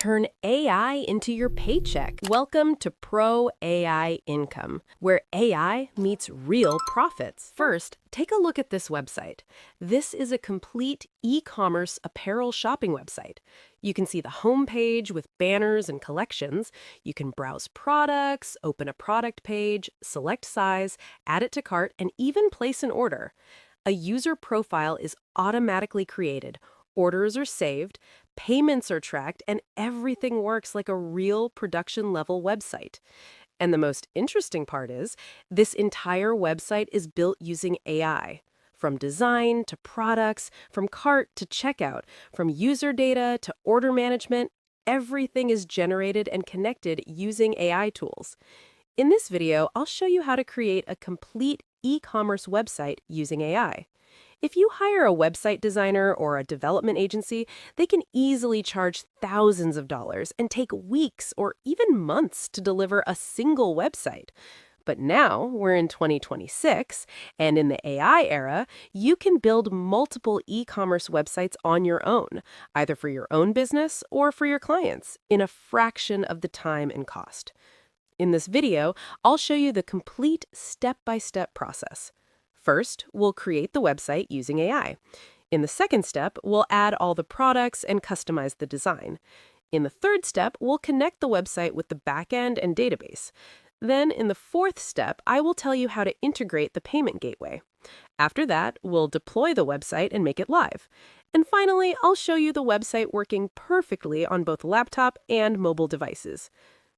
Turn AI into your paycheck. Welcome to Pro AI Income, where AI meets real profits. First, take a look at this website. This is a complete e-commerce apparel shopping website. You can see the homepage with banners and collections. You can browse products, open a product page, select size, add it to cart, and even place an order. A user profile is automatically created. Orders are saved, payments are tracked, and everything works like a real production-level website. And the most interesting part is, this entire website is built using AI. From design to products, from cart to checkout, from user data to order management, everything is generated and connected using AI tools. In this video, I'll show you how to create a complete e-commerce website using AI. If you hire a website designer or a development agency, they can easily charge thousands of dollars and take weeks or even months to deliver a single website. But now we're in 2026, and in the AI era, you can build multiple e-commerce websites on your own, either for your own business or for your clients, in a fraction of the time and cost. In this video, I'll show you the complete step-by-step process. First, we'll create the website using AI. In the second step, we'll add all the products and customize the design. In the third step, we'll connect the website with the backend and database. Then, in the fourth step, I will tell you how to integrate the payment gateway. After that, we'll deploy the website and make it live. And finally, I'll show you the website working perfectly on both laptop and mobile devices.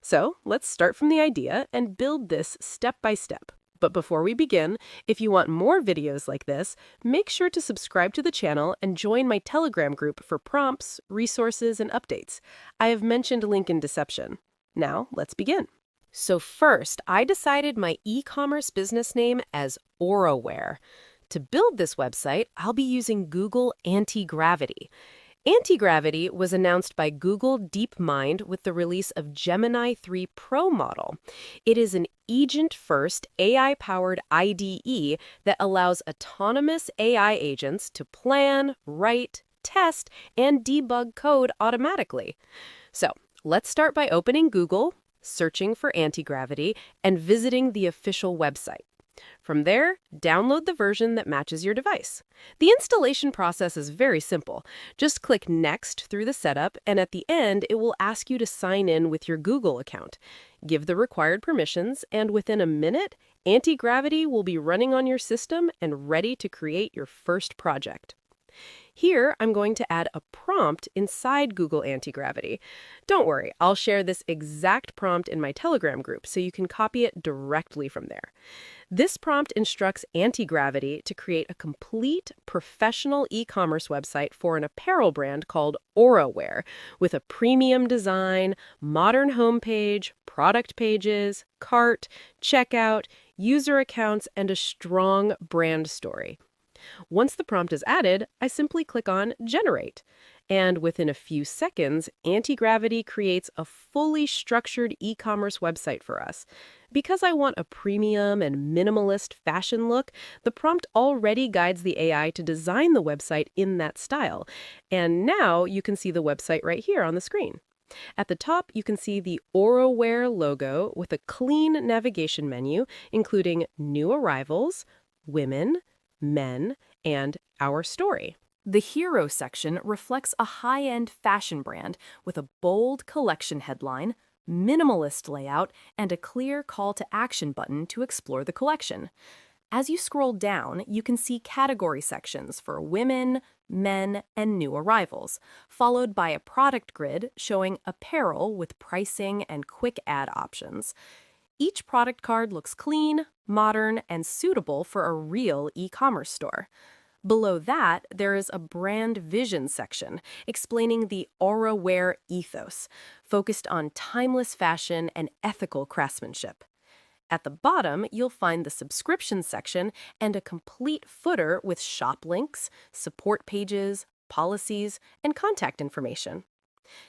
So, let's start from the idea and build this step by step. But before we begin, if you want more videos like this, make sure to subscribe to the channel and join my Telegram group for prompts, resources, and updates. I have mentioned link in description. Now, let's begin. So first, I decided my e-commerce business name as AuraWare. To build this website, I'll be using Google Antigravity. Antigravity was announced by Google DeepMind with the release of Gemini 3 Pro model. It is an agent-first, AI-powered IDE that allows autonomous AI agents to plan, write, test, and debug code automatically. So, let's start by opening Google, searching for Antigravity, and visiting the official website. From there, download the version that matches your device. The installation process is very simple. Just click Next through the setup, and at the end, it will ask you to sign in with your Google account. Give the required permissions, and within a minute, Antigravity will be running on your system and ready to create your first project. Here, I'm going to add a prompt inside Google Antigravity. Don't worry, I'll share this exact prompt in my Telegram group so you can copy it directly from there. This prompt instructs Antigravity to create a complete professional e-commerce website for an apparel brand called AuraWare, with a premium design, modern homepage, product pages, cart, checkout, user accounts, and a strong brand story. Once the prompt is added, I simply click on Generate. And within a few seconds, Antigravity creates a fully structured e-commerce website for us. Because I want a premium and minimalist fashion look, the prompt already guides the AI to design the website in that style. And now you can see the website right here on the screen. At the top, you can see the AuraWare logo with a clean navigation menu, including new arrivals, women, men, and our story. The Hero section reflects a high-end fashion brand with a bold collection headline, minimalist layout, and a clear call-to-action button to explore the collection. As you scroll down, you can see category sections for women, men, and new arrivals, followed by a product grid showing apparel with pricing and quick add options. Each product card looks clean, modern, and suitable for a real e-commerce store. Below that, there is a brand vision section explaining the AuraWare ethos, focused on timeless fashion and ethical craftsmanship. At the bottom, you'll find the subscription section and a complete footer with shop links, support pages, policies, and contact information.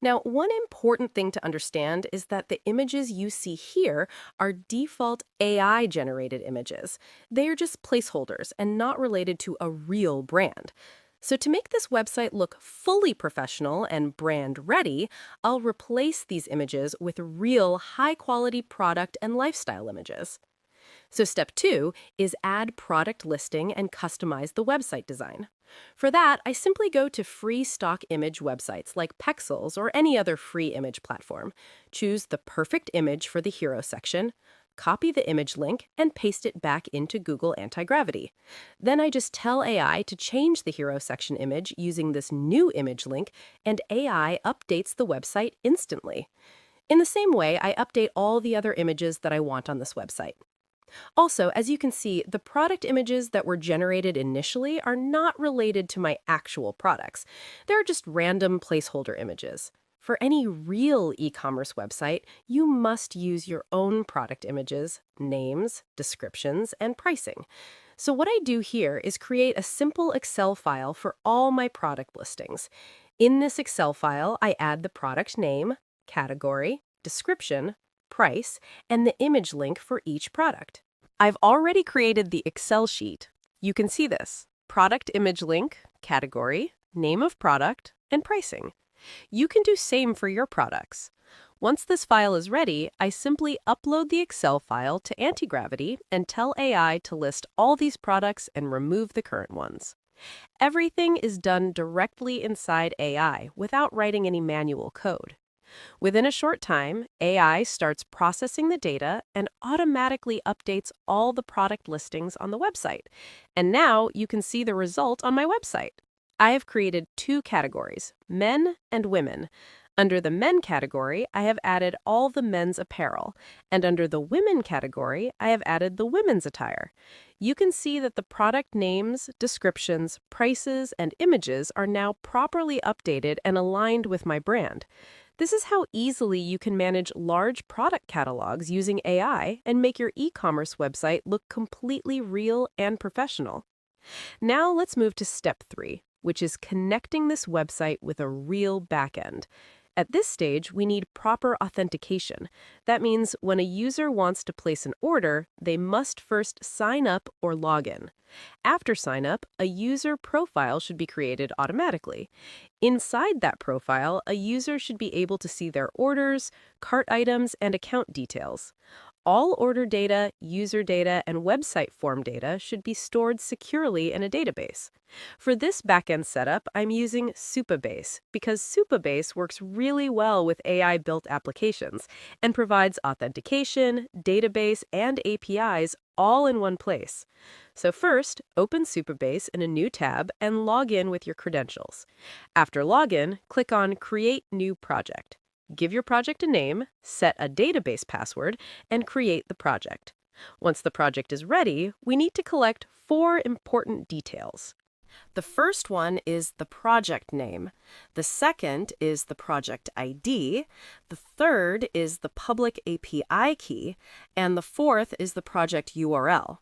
Now, one important thing to understand is that the images you see here are default AI-generated images. They are just placeholders and not related to a real brand. So to make this website look fully professional and brand ready, I'll replace these images with real high-quality product and lifestyle images. So step 2 is add product listing and customize the website design. For that, I simply go to free stock image websites like Pexels or any other free image platform. Choose the perfect image for the hero section, copy the image link, and paste it back into Google Antigravity. Then I just tell AI to change the hero section image using this new image link, and AI updates the website instantly. In the same way, I update all the other images that I want on this website. Also, as you can see, the product images that were generated initially are not related to my actual products. They're just random placeholder images. For any real e-commerce website, you must use your own product images, names, descriptions, and pricing. So what I do here is create a simple Excel file for all my product listings. In this Excel file, I add the product name, category, description, price, and the image link for each product. I've already created the Excel sheet. You can see this: product image link, category, name of product, and pricing. You can do same for your products. Once this file is ready, I simply upload the Excel file to Antigravity and tell AI to list all these products and remove the current ones. Everything is done directly inside AI without writing any manual code. Within a short time, AI starts processing the data and automatically updates all the product listings on the website. And now you can see the result on my website. I have created 2 categories, men and women. Under the men category, I have added all the men's apparel, and under the women category, I have added the women's attire. You can see that the product names, descriptions, prices, and images are now properly updated and aligned with my brand. This is how easily you can manage large product catalogs using AI and make your e-commerce website look completely real and professional. Now let's move to step 3, which is connecting this website with a real backend. At this stage, we need proper authentication. That means when a user wants to place an order, they must first sign up or log in. After sign up, a user profile should be created automatically. Inside that profile, a user should be able to see their orders, cart items, and account details. All order data, user data, and website form data should be stored securely in a database. For this backend setup, I'm using Supabase because Supabase works really well with AI-built applications and provides authentication, database, and APIs all in one place. So first, open Supabase in a new tab and log in with your credentials. After login, click on Create New Project. Give your project a name, set a database password, and create the project. Once the project is ready, we need to collect 4 important details. The first one is the project name. The second is the project ID. The third is the public API key. And the fourth is the project URL.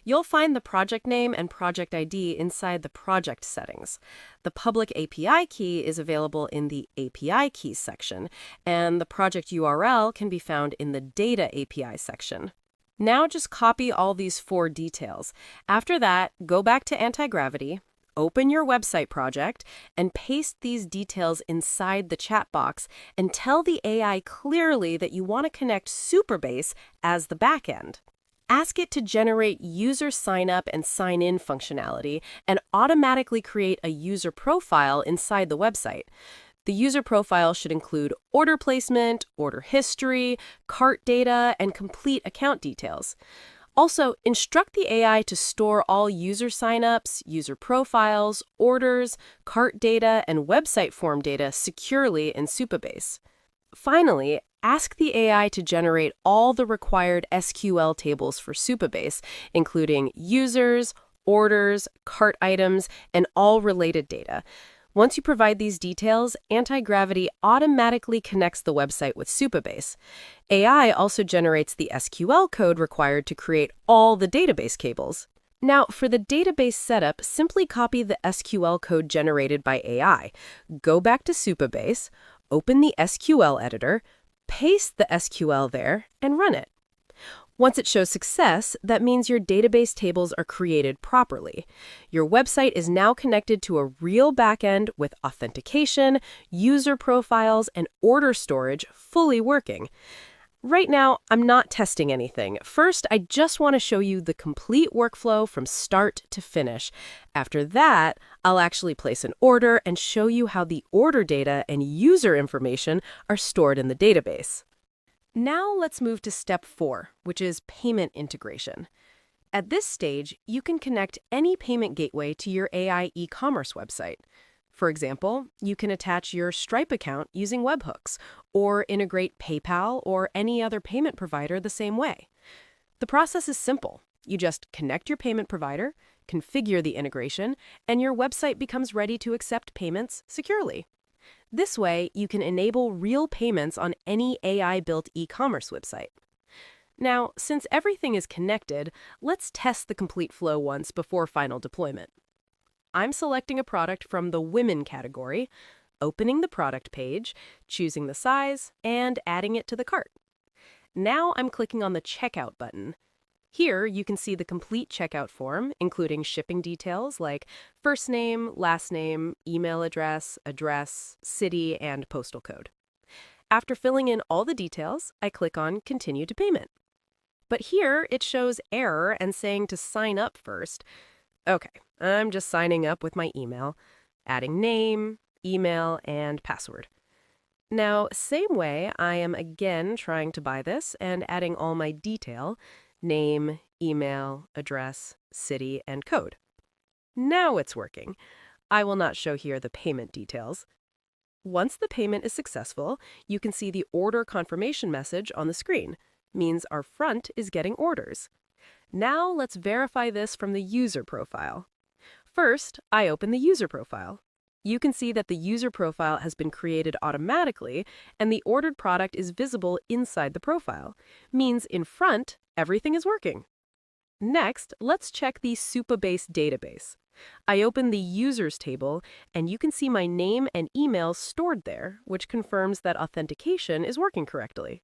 You'll find the project name and project ID inside the project settings. The public API key is available in the API keys section, and the project URL can be found in the data API section. Now just copy all these 4 details. After that, go back to Antigravity, open your website project, and paste these details inside the chat box and tell the AI clearly that you want to connect Supabase as the backend. Ask it to generate user sign-up and sign-in functionality and automatically create a user profile inside the website. The user profile should include order placement, order history, cart data, and complete account details. Also, instruct the AI to store all user signups, user profiles, orders, cart data, and website form data securely in Supabase. Finally, ask the AI to generate all the required SQL tables for Supabase, including users, orders, cart items, and all related data. Once you provide these details, Antigravity automatically connects the website with Supabase. AI also generates the SQL code required to create all the database cables. Now, for the database setup, simply copy the SQL code generated by AI. Go back to Supabase, open the SQL editor, paste the SQL there, and run it. Once it shows success, that means your database tables are created properly. Your website is now connected to a real backend with authentication, user profiles, and order storage fully working. Right now, I'm not testing anything. First, I just want to show you the complete workflow from start to finish. After that, I'll actually place an order and show you how the order data and user information are stored in the database. Now let's move to step 4, which is payment integration. At this stage, you can connect any payment gateway to your AI e-commerce website. For example, you can attach your Stripe account using webhooks, or integrate PayPal or any other payment provider the same way. The process is simple. You just connect your payment provider, configure the integration, and your website becomes ready to accept payments securely. This way, you can enable real payments on any AI-built e-commerce website. Now, since everything is connected, let's test the complete flow once before final deployment. I'm selecting a product from the Women category, opening the product page, choosing the size, and adding it to the cart. Now I'm clicking on the Checkout button. Here, you can see the complete checkout form, including shipping details like first name, last name, email address, city, and postal code. After filling in all the details, I click on Continue to Payment. But here, it shows error and saying to sign up first. Okay, I'm just signing up with my email, adding name, email, and password. Now, same way, I am again trying to buy this and adding all my detail, name, email, address, city, and code. Now it's working. I will not show here the payment details. Once the payment is successful, you can see the order confirmation message on the screen. Means our front is getting orders. Now let's verify this from the user profile. First, I open the user profile. You can see that the user profile has been created automatically, and the ordered product is visible inside the profile. Means in front, everything is working. Next, let's check the Supabase database. I open the users table, and you can see my name and email stored there, which confirms that authentication is working correctly.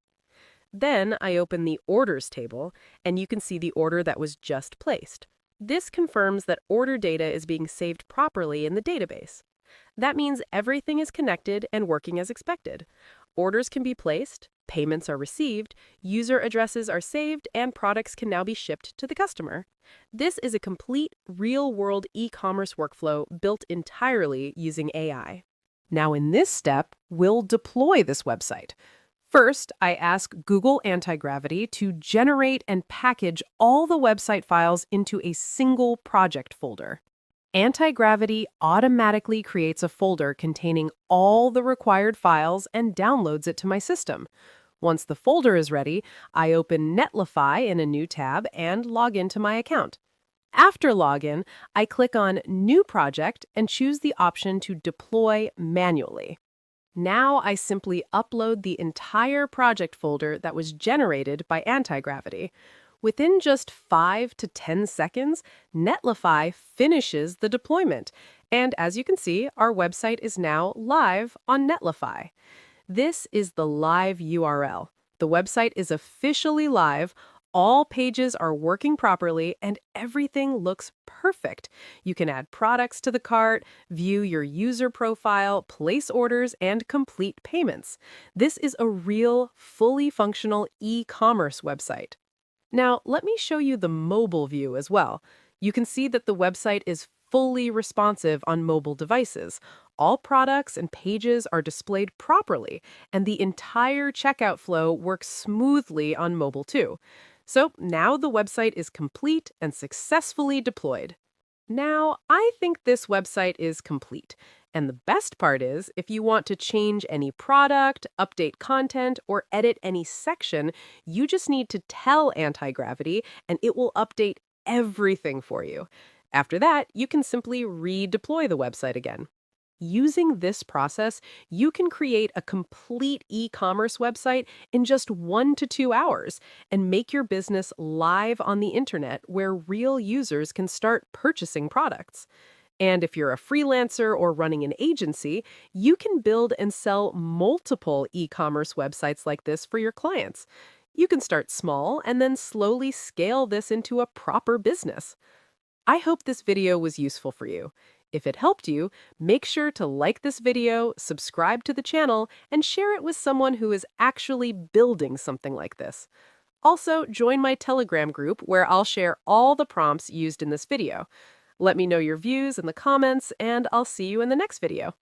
Then I open the orders table, and you can see the order that was just placed. This confirms that order data is being saved properly in the database. That means everything is connected and working as expected. Orders can be placed, payments are received, user addresses are saved, and products can now be shipped to the customer. This is a complete, real-world e-commerce workflow built entirely using AI. Now in this step, we'll deploy this website. First, I ask Google Antigravity to generate and package all the website files into a single project folder. Antigravity automatically creates a folder containing all the required files and downloads it to my system. Once the folder is ready, I open Netlify in a new tab and log into my account. After login, I click on New Project and choose the option to deploy manually. Now I simply upload the entire project folder that was generated by Antigravity. Within just 5 to 10 seconds, Netlify finishes the deployment. And as you can see, our website is now live on Netlify. This is the live URL. The website is officially live. All pages are working properly, and everything looks perfect. You can add products to the cart, view your user profile, place orders, and complete payments. This is a real, fully functional e-commerce website. Now, let me show you the mobile view as well. You can see that the website is fully responsive on mobile devices. All products and pages are displayed properly, and the entire checkout flow works smoothly on mobile too. So now the website is complete and successfully deployed. Now, I think this website is complete. And the best part is, if you want to change any product, update content, or edit any section, you just need to tell Antigravity, and it will update everything for you. After that, you can simply redeploy the website again. Using this process, you can create a complete e-commerce website in just 1 to 2 hours and make your business live on the internet where real users can start purchasing products. And if you're a freelancer or running an agency, you can build and sell multiple e-commerce websites like this for your clients. You can start small and then slowly scale this into a proper business. I hope this video was useful for you. If it helped you, make sure to like this video, subscribe to the channel, and share it with someone who is actually building something like this. Also, join my Telegram group where I'll share all the prompts used in this video. Let me know your views in the comments, and I'll see you in the next video.